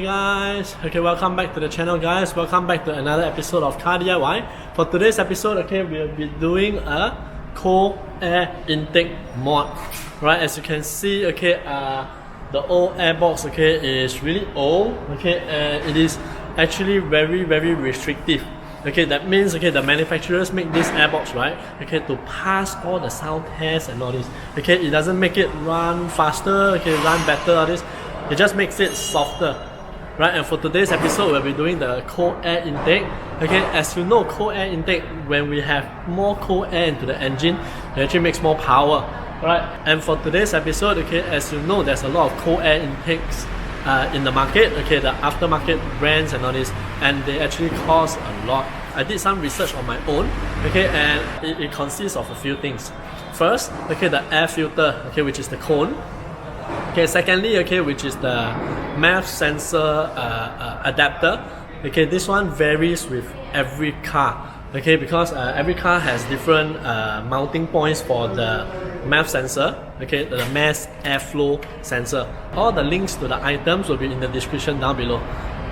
guys, okay, welcome back to the channel guys, welcome back to another episode of Car DIY. For today's episode, okay, we'll be doing a cold air intake mod. Right, as you can see, okay, the old airbox, okay, is really old, okay, and it is actually very restrictive. Okay, that means, okay, the manufacturers make this airbox, right, okay, to pass all the sound tests and all this. Okay, it doesn't make it run faster, okay, run better, all this. It just makes it softer, right? And for today's episode, we'll be doing the cold air intake. Okay, as you know, cold air intake, when we have more cold air into the engine, it actually makes more power, right? And for today's episode, okay, as you know, there's a lot of cold air intakes in the market, okay, the aftermarket brands and all this, and they actually cost a lot. I did some research on my own, okay, and it consists of a few things. First, okay, the air filter, okay, which is the cone. Okay, secondly, okay, which is the MEF sensor adapter. Okay, this one varies with every car. Okay, because every car has different mounting points for the MEF sensor. Okay, the mass airflow sensor. All the links to the items will be in the description down below.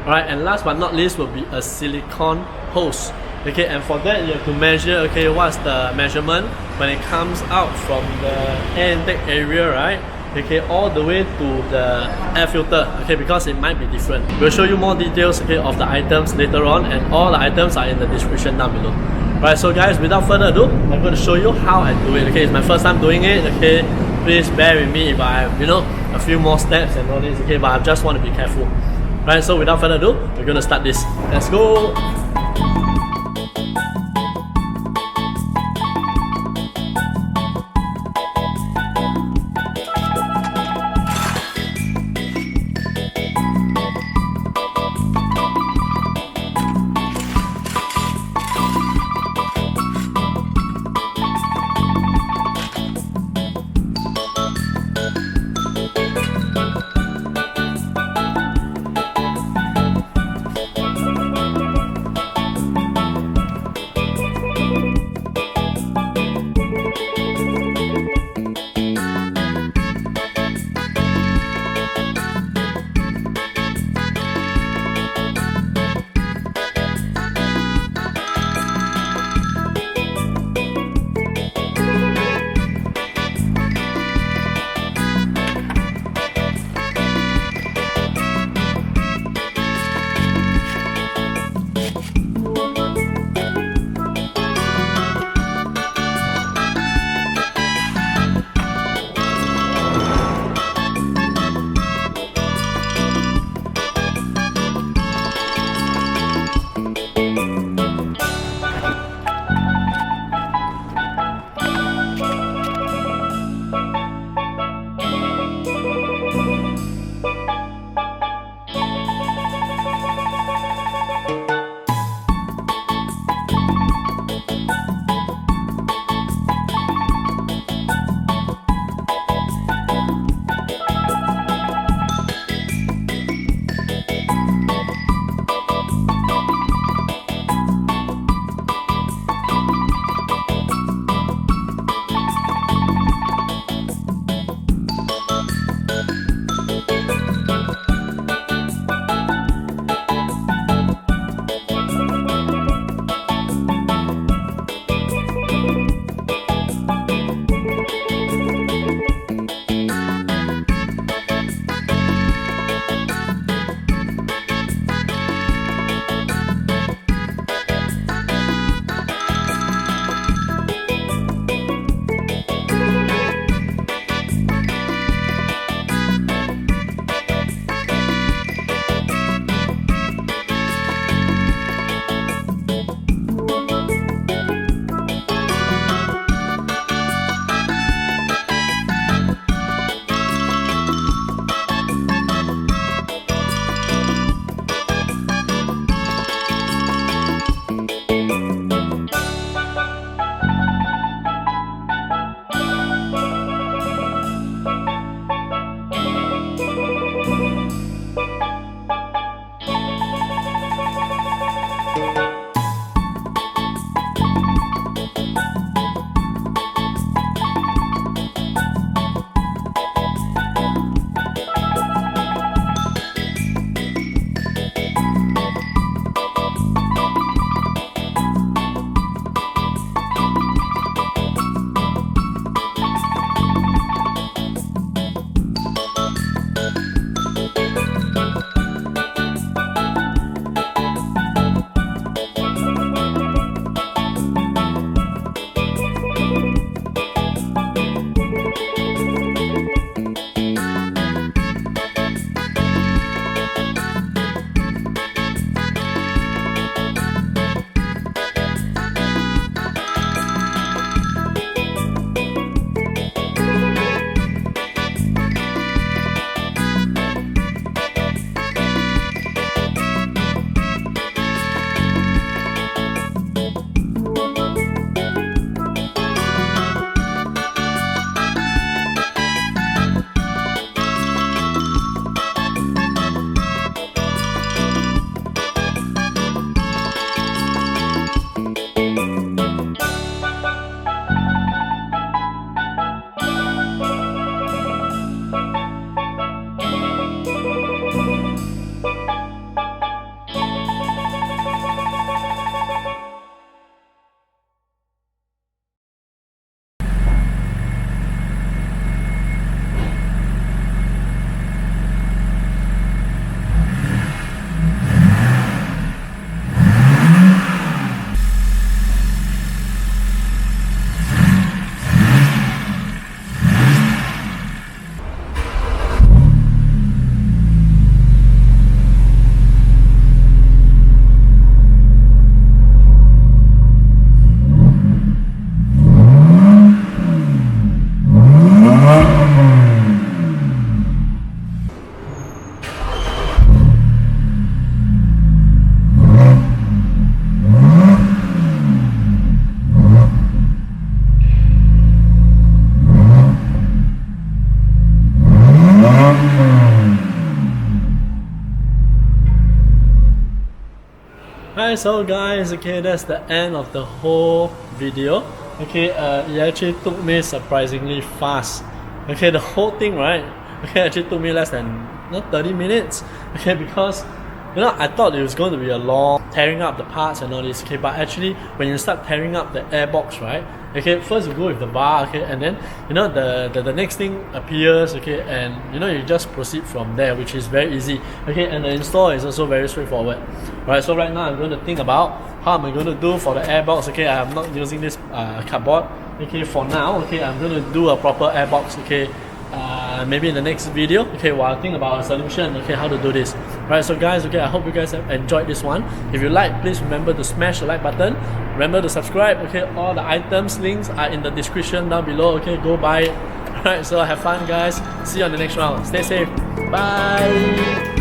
Alright, and last but not least will be a silicone hose. Okay, and for that you have to measure, okay, what's the measurement when it comes out from the air intake area, right? Okay, all the way to the air filter, okay, because it might be different. We'll show you more details, okay, of the items later on, and all the items are in the description down below. Right, so guys, without further ado, I'm going to show you how I do it. Okay, it's my first time doing it. Okay, please bear with me if I have, you know, a few more steps and all this. Okay, but I just want to be careful. Right, so without further ado, we're going to start this. Let's go. so guys, okay, that's the end of the whole video. Okay, it actually took me surprisingly fast. Okay, the whole thing, right? Okay, actually took me less than 30 minutes. Okay, because I thought it was going to be a long tearing up the parts and all this. Okay, but actually when you start tearing up the airbox, right? Okay, first you go with the bar, okay, and then the next thing appears, okay, and you just proceed from there, which is very easy. Okay, and the install is also very straightforward. Right, so right now I'm going to think about how am I going to do for the airbox. Okay, I'm not using this cardboard. Okay, for now, okay, I'm going to do a proper airbox. Okay, maybe in the next video, okay, while I think about a solution, okay, how to do this. Right, so guys, okay, I hope you guys have enjoyed this one. If you like, please remember to smash the like button. Remember to subscribe. Okay, all the items links are in the description down below. Okay, go buy it. Alright, so have fun guys. See you on the next round. Stay safe. Bye.